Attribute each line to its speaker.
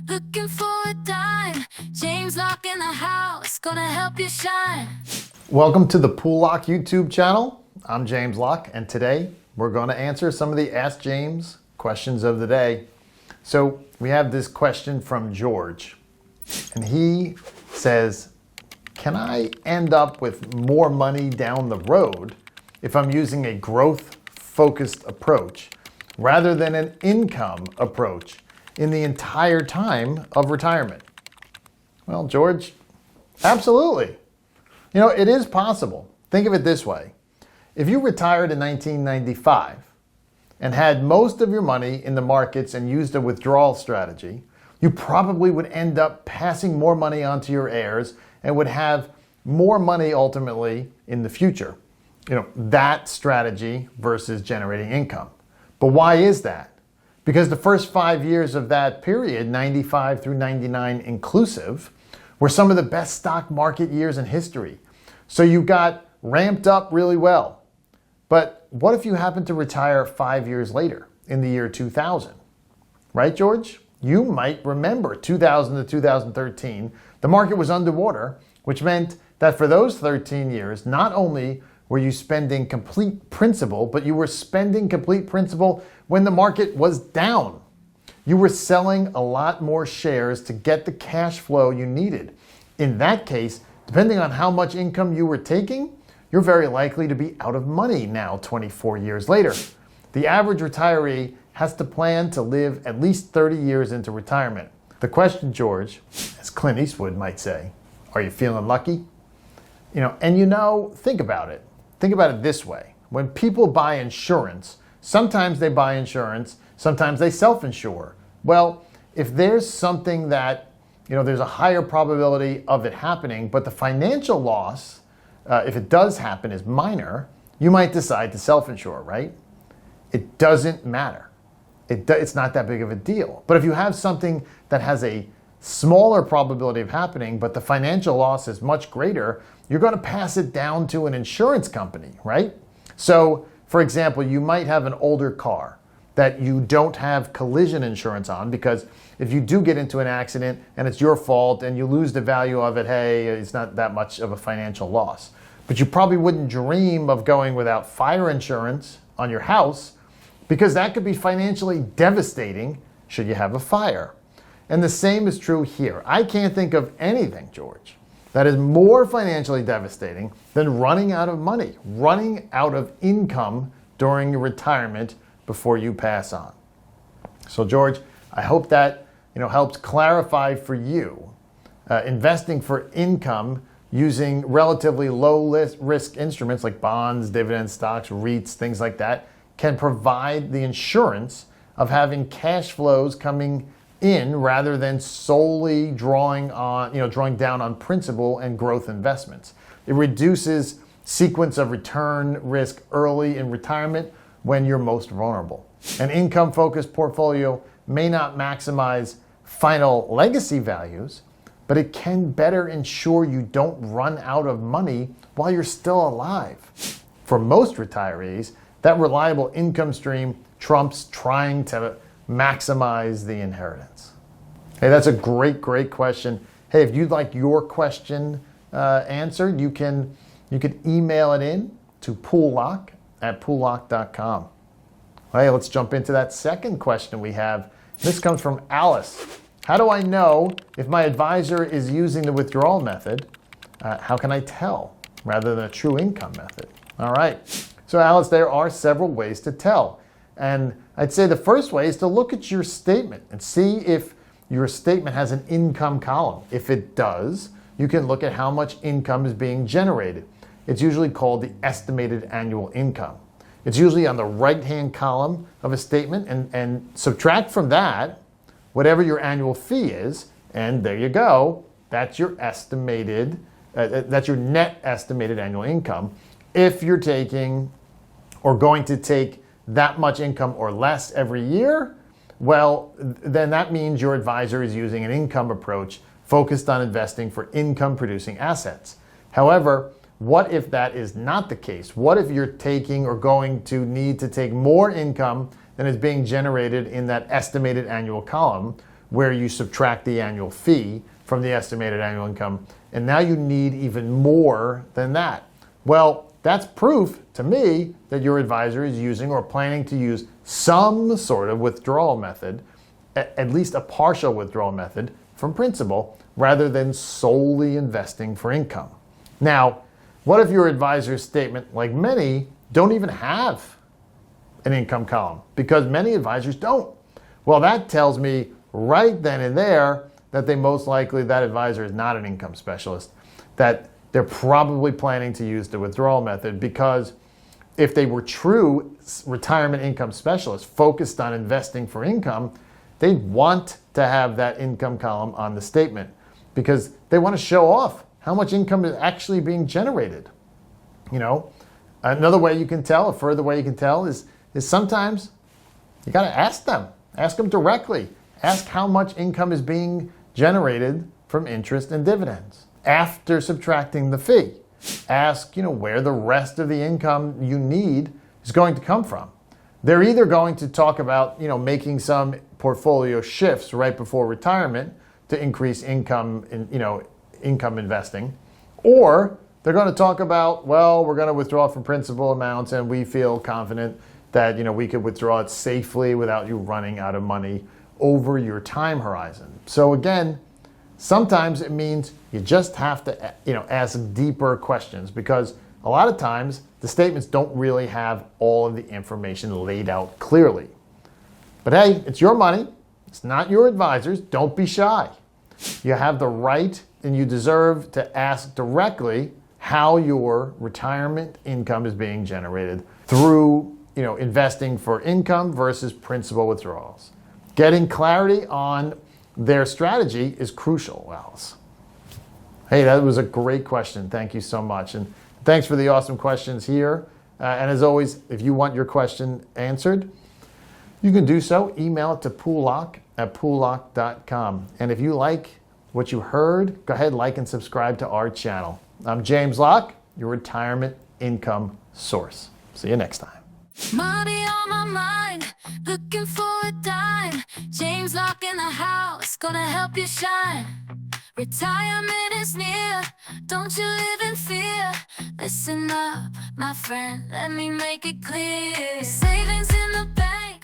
Speaker 1: Looking for a dime. James Locke in the house, gonna help you shine.
Speaker 2: Welcome to the Poole Locke YouTube channel. I'm James Locke, and today we're going to answer some of the Ask James questions of the day. So we have this question from George, and he says, can I end up with more money down the road if I'm using a growth-focused approach rather than an income approach in the entire time of retirement? Well, George, absolutely. You know, it is possible. Think of it this way. If you retired in 1995 and had most of your money in the markets and used a withdrawal strategy, you probably would end up passing more money on to your heirs and would have more money ultimately in the future. You know, that strategy versus generating income. But why is that? Because the first 5 years of that period, 95 through 99 inclusive, were some of the best stock market years in history. So you got ramped up really well. But what if you happen to retire 5 years later in the year 2000? Right, George? You might remember 2000 to 2013, the market was underwater, which meant that for those 13 years, not only were you spending complete principal, but you were spending complete principal when the market was down. You were selling a lot more shares to get the cash flow you needed. In that case, depending on how much income you were taking, you're very likely to be out of money now 24 years later. The average retiree has to plan to live at least 30 years into retirement. The question, George, as Clint Eastwood might say, are you feeling lucky? Think about it. Think about it this way. When people buy insurance, sometimes they buy insurance, sometimes they self-insure. Well, if there's something that, there's a higher probability of it happening, but the financial loss, if it does happen, is minor, you might decide to self-insure, right? It doesn't matter. It's not that big of a deal. But if you have something that has a smaller probability of happening, but the financial loss is much greater, you're going to pass it down to an insurance company, right? So, for example, you might have an older car that you don't have collision insurance on because if you do get into an accident and it's your fault and you lose the value of it, hey, it's not that much of a financial loss. But you probably wouldn't dream of going without fire insurance on your house because that could be financially devastating should you have a fire. And the same is true here. I can't think of anything, George, that is more financially devastating than running out of money, running out of income during your retirement before you pass on. So, George, I hope that helps clarify for you. Investing for income using relatively low risk instruments like bonds, dividends, stocks, REITs, things like that, can provide the insurance of having cash flows coming in rather than solely drawing down on principal and growth investments. It reduces sequence of return risk early in retirement when you're most vulnerable. An income-focused portfolio may not maximize final legacy values, but it can better ensure you don't run out of money while you're still alive. For most retirees, that reliable income stream trumps trying to maximize the inheritance. Hey, that's a great question. Hey, if you'd like your question answered, you can email it in to poollocke@poollocke.com. Hey, let's jump into that second question we have. This comes from Alice. How do I know if my advisor is using the withdrawal method? How can I tell rather than a true income method? All right. So Alice, there are several ways to tell. And I'd say the first way is to look at your statement and see if your statement has an income column. If it does, you can look at how much income is being generated. It's usually called the estimated annual income. It's usually on the right-hand column of a statement and subtract from that whatever your annual fee is, and there you go. That's your estimated, that's your net estimated annual income. If you're taking or going to take that much income or less every year, well, then that means your advisor is using an income approach focused on investing for income-producing assets. However, what if that is not the case? What if you're taking or going to need to take more income than is being generated in that estimated annual column? where you subtract the annual fee from the estimated annual income, and now you need even more than that. Well, that's proof to me that your advisor is using or planning to use some sort of withdrawal method, at least a partial withdrawal method from principal, rather than solely investing for income. Now, what if your advisor's statement, like many, don't even have an income column? Because many advisors don't. Well, that tells me right then and there that that advisor is not an income specialist, that they're probably planning to use the withdrawal method, because if they were true retirement income specialists focused on investing for income, they want to have that income column on the statement because they want to show off how much income is actually being generated. Another way you can tell, a further way you can tell is sometimes you got to ask them directly. Ask how much income is being generated from interest and dividends after subtracting the fee. Ask, where the rest of the income you need is going to come from. They're either going to talk about, making some portfolio shifts right before retirement to increase income income investing, or they're going to talk about, well, we're going to withdraw from principal amounts and we feel confident that, we could withdraw it safely without you running out of money over your time horizon. So again, sometimes it means you just have to, ask deeper questions, because a lot of times the statements don't really have all of the information laid out clearly. But hey, it's your money. It's not your advisor's. Don't be shy. You have the right and you deserve to ask directly how your retirement income is being generated through, investing for income versus principal withdrawals. Getting clarity on their strategy is crucial, Alice. Hey, that was a great question. Thank you so much. And thanks for the awesome questions here. And as always, if you want your question answered, you can do so. Email it to poollock@poollock.com. And if you like what you heard, go ahead, like and subscribe to our channel. I'm James Locke, your retirement income source. See you next time.
Speaker 1: Money on my mind, looking for a dime. James Locke in the house, gonna help you shine. Retirement is near, don't you live in fear. Listen up, my friend, let me make it clear. Savings in the bank,